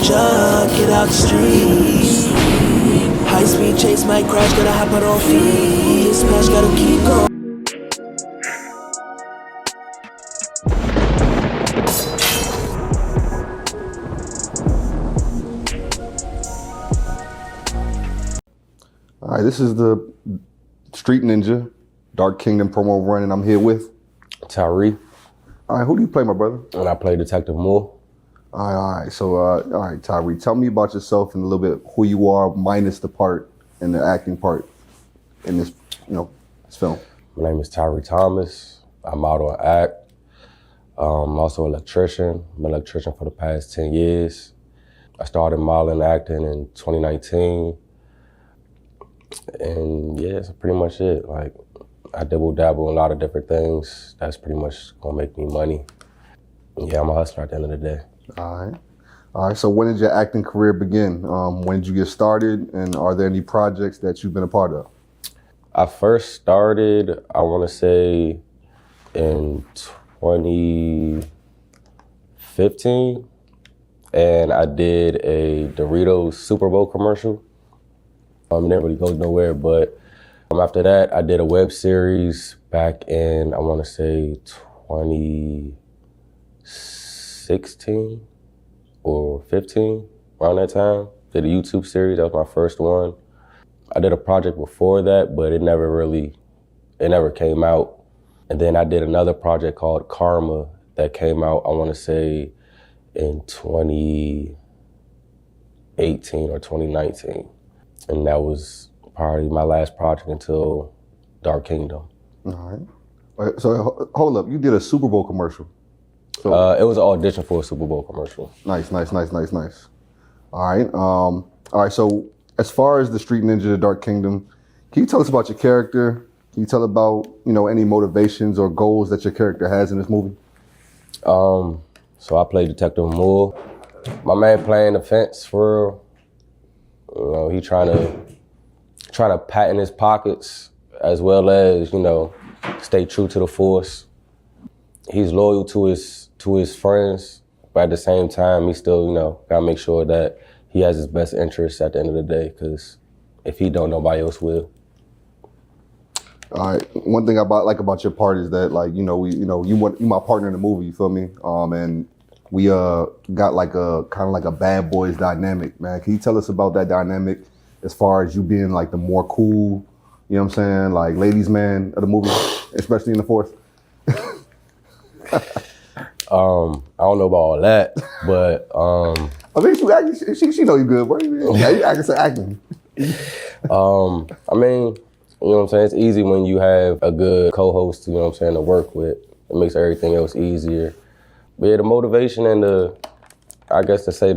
ninja, get out the street. High speed chase might crash, gotta hop out on feet. Smash, gotta keep going. All right, this is the Street Ninja Dark Kingdom promo run, and I'm here with Tyree. All right, who do you play, my brother? And I play Detective Moore. All right. So, all right, Tyree, tell me about yourself and a little bit who you are, minus the part and the acting part in this, this film. My name is Tyree Thomas. I model and act. I'm also an electrician. I'm an electrician for the past 10 years. I started modeling and acting in 2019. And yeah, that's pretty much it. Like, I dabble in a lot of different things. That's pretty much gonna make me money. Yeah, I'm a hustler at the end of the day. All right. So when did your acting career begin? When did you get started? And are there any projects that you've been a part of? I first started, I wanna say, in 2015. And I did a Doritos Super Bowl commercial. It didn't really go nowhere, but after that, I did a web series back in, I want to say 2016 or 15, around that time. Did a YouTube series, that was my first one. I did a project before that, but it never came out. And then I did another project called Karma that came out, I want to say, in 2018 or 2019. And that was probably my last project until Dark Kingdom. All right. So hold up, you did a Super Bowl commercial. So it was an audition for a Super Bowl commercial. Nice. All right. So as far as the Street Ninja, the Dark Kingdom, can you tell us about your character? Can you tell about any motivations or goals that your character has in this movie? So I play Detective Moore. My man playing the fence for real. He trying to patent his pockets as well as, stay true to the force. He's loyal to his friends, but at the same time, he still, gotta make sure that he has his best interests at the end of the day, because if he don't, nobody else will. All right. One thing I like about your part is that, you my partner in the movie, you feel me? And we got like a kind of like a bad boys dynamic, man. Can you tell us about that dynamic as far as you being like the more cool, you know what I'm saying, like ladies man of the movie, especially in the fourth? I don't know about all that, but I mean, she know you good, bro. Yeah, you acting. I mean, you know what I'm saying? It's easy when you have a good co-host, to work with. It makes everything else easier. But yeah, the motivation and the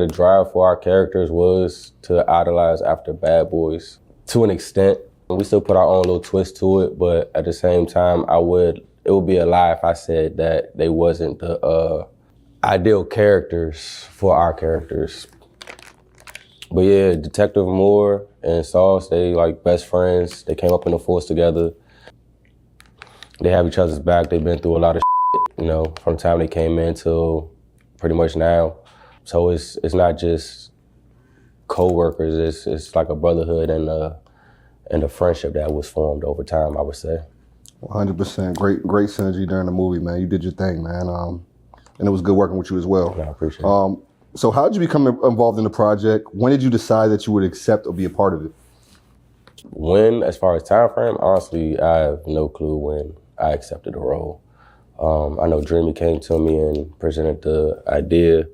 drive for our characters was to idolize after Bad Boys to an extent. We still put our own little twist to it, but at the same time, it would be a lie if I said that they wasn't the ideal characters for our characters. But yeah, Detective Moore and Saus, they like best friends. They came up in the force together. They have each other's back. They've been through a lot of from the time they came in till pretty much now. So it's not just co-workers, it's like a brotherhood and a friendship that was formed over time, I would say. 100%. Great synergy during the movie, man. You did your thing, man. And it was good working with you as well. Yeah, I appreciate it. So how did you become involved in the project? When did you decide that you would accept or be a part of it? When, as far as time frame, honestly, I have no clue when I accepted the role. I know Dreemy came to me and presented the idea,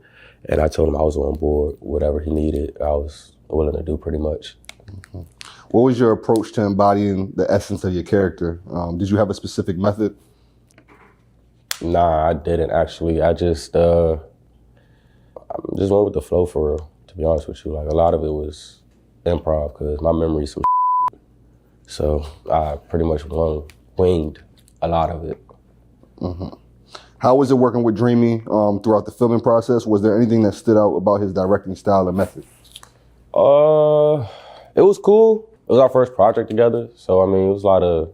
and I told him I was on board. Whatever he needed, I was willing to do pretty much. Mm-hmm. What was your approach to embodying the essence of your character? Did you have a specific method? Nah, I didn't actually. I just went with the flow for real, to be honest with you. Like, a lot of it was improv because my memory's some so I pretty much winged a lot of it. Mm-hmm. How was it working with Dreemy throughout the filming process? Was there anything that stood out about his directing style and method? It was cool. It was our first project together, so I mean, it was a lot of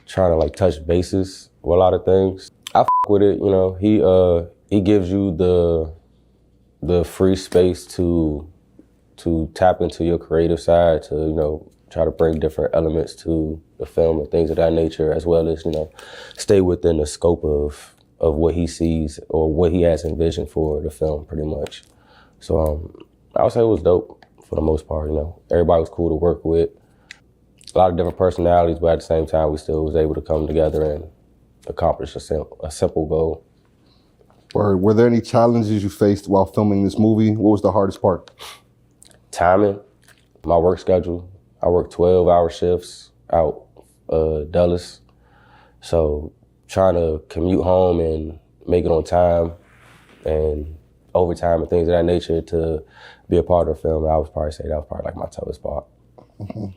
trying to like touch bases with a lot of things. I with it, you know. He gives you the the free space to tap into your creative side, to, try to bring different elements to the film and things of that nature, as well as, stay within the scope of what he sees or what he has envisioned for the film, pretty much. So I would say it was dope for the most part. Everybody was cool to work with. A lot of different personalities, but at the same time, we still was able to come together and accomplish a simple goal. Were there any challenges you faced while filming this movie? What was the hardest part? Timing, my work schedule. I work 12-hour shifts out Dulles. So trying to commute home and make it on time and overtime and things of that nature to be a part of the film, I would probably say that was probably like my toughest part. Mm-hmm.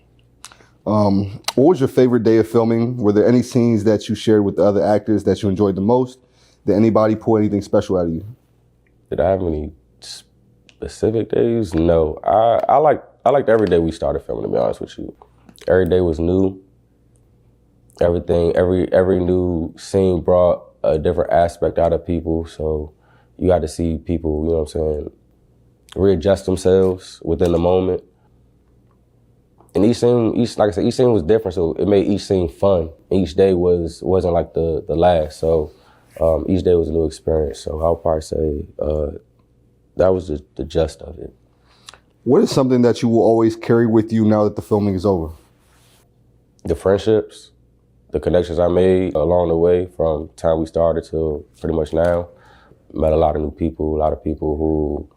What was your favorite day of filming? Were there any scenes that you shared with the other actors that you enjoyed the most? Did anybody pull anything special out of you? Did I have any specific days? No. I liked every day we started filming, to be honest with you. Every day was new. Everything, every new scene brought a different aspect out of people. So you got to see people, readjust themselves within the moment. And each scene was different, so it made each scene fun. Each day wasn't like the last, so each day was a new experience. So I'll probably say that was the gist of it. What is something that you will always carry with you now that the filming is over? The friendships, the connections I made along the way from the time we started to pretty much now. Met a lot of new people, a lot of people who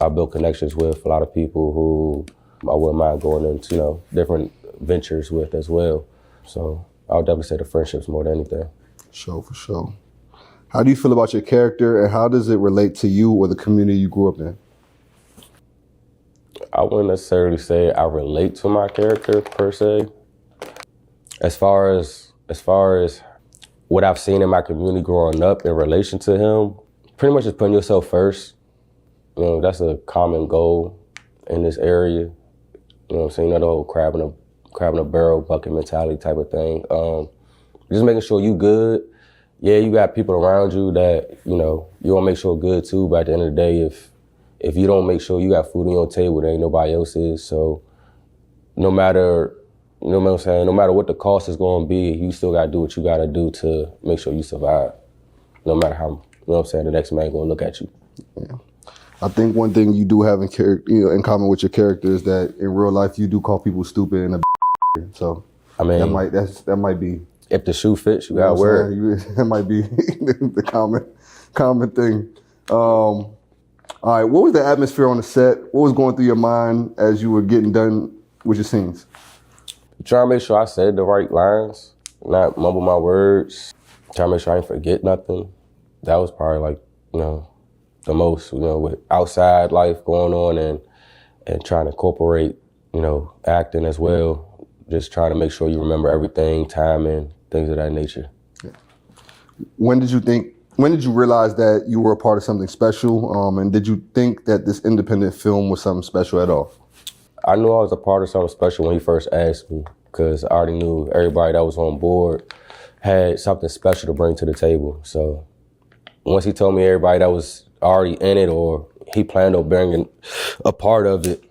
I built connections with, a lot of people who I wouldn't mind going into, different ventures with as well. So I would definitely say the friendships more than anything. For sure. How do you feel about your character, and how does it relate to you or the community you grew up in? I wouldn't necessarily say I relate to my character per se. As far as what I've seen in my community growing up in relation to him, pretty much just putting yourself first. That's a common goal in this area. The whole crab in a barrel bucket mentality type of thing. Just making sure you good. Yeah, you got people around you that, you want to make sure good too, but at the end of the day, if you don't make sure you got food on your table, there ain't nobody else is. So no matter what the cost is going to be, you still got to do what you got to do to make sure you survive. No matter how, the next man going to look at you. Yeah. I think one thing you do have in common with your character is that in real life you do call people stupid and so that might be. If the shoe fits, you gotta wear it. That might be the common thing. All right, what was the atmosphere on the set? What was going through your mind as you were getting done with your scenes? Trying to make sure I said the right lines, not mumble my words. Trying to make sure I didn't forget nothing. That was probably the most, with outside life going on and trying to incorporate, acting as well. Just trying to make sure you remember everything, timing, things of that nature. Yeah. When did you realize that you were a part of something special? And did you think that this independent film was something special at all? I knew I was a part of something special when he first asked me, because I already knew everybody that was on board had something special to bring to the table. So once he told me everybody that was already in it or he planned on being a part of it,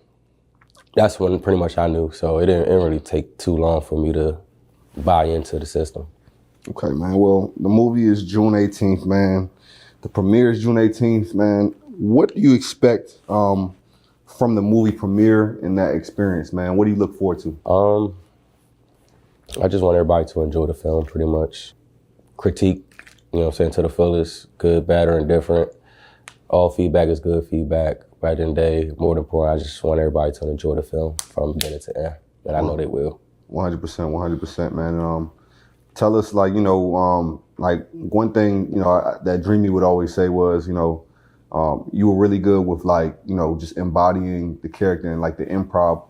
that's when pretty much I knew. So it didn't really take too long for me to buy into the system. Okay, man. Well, the movie is June 18th, man. The premiere is June 18th, man. What do you expect from the movie premiere and that experience, man? What do you look forward to? I just want everybody to enjoy the film, pretty much. Critique, to the fullest, good, bad, or indifferent. All feedback is good feedback. But at the end of the day, more than important, I just want everybody to enjoy the film from beginning to end. And I know they will. 100%, man. Tell us, one thing, that Dreemy would always say was, you were really good with just embodying the character and the improv,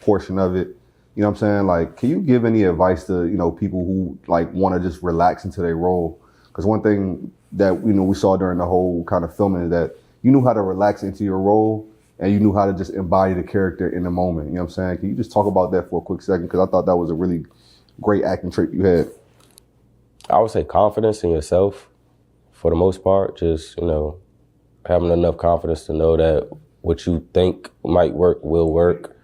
portion of it. You know what I'm saying? Can you give any advice to, people who want to just relax into their role? Because one thing that, we saw during the whole kind of filming is that you knew how to relax into your role and you knew how to just embody the character in the moment. You know what I'm saying? Can you just talk about that for a quick second? Because I thought that was a really great acting trait you had. I would say confidence in yourself for the most part. Just, having enough confidence to know that what you think might work will work.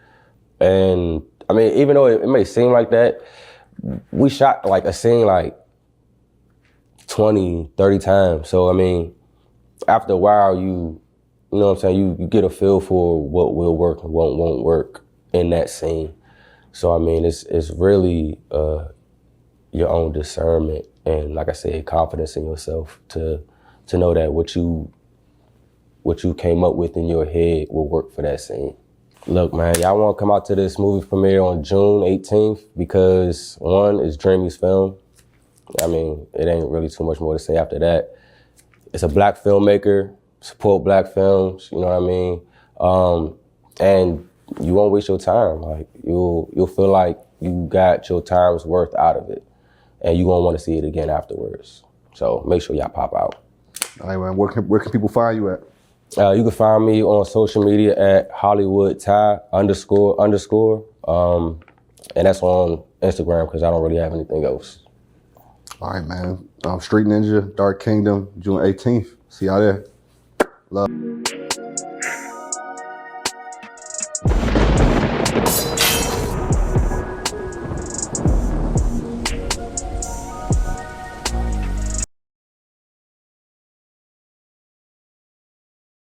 And I mean, even though it may seem like that, we shot like a scene like 20, 30 times. So I mean, after a while, you know what I'm saying, you get a feel for what will work and what won't work in that scene. So I mean, it's really your own discernment and, like I said, confidence in yourself to know that what you came up with in your head will work for that scene. Look, man, y'all want to come out to this movie premiere on June 18th because, one, it's Dreamy's film. I mean, it ain't really too much more to say after that. It's a black filmmaker, support black films, you know what I mean? And you won't waste your time. Like, you'll feel like you got your time's worth out of it, and you won't want to see it again afterwards. So make sure y'all pop out. All right, man. Where can people find you at? You can find me on social media at HollywoodTy__. And that's on Instagram because I don't really have anything else. All right, man. Street Ninja, Dark Kingdom, June 18th. See y'all there. Love.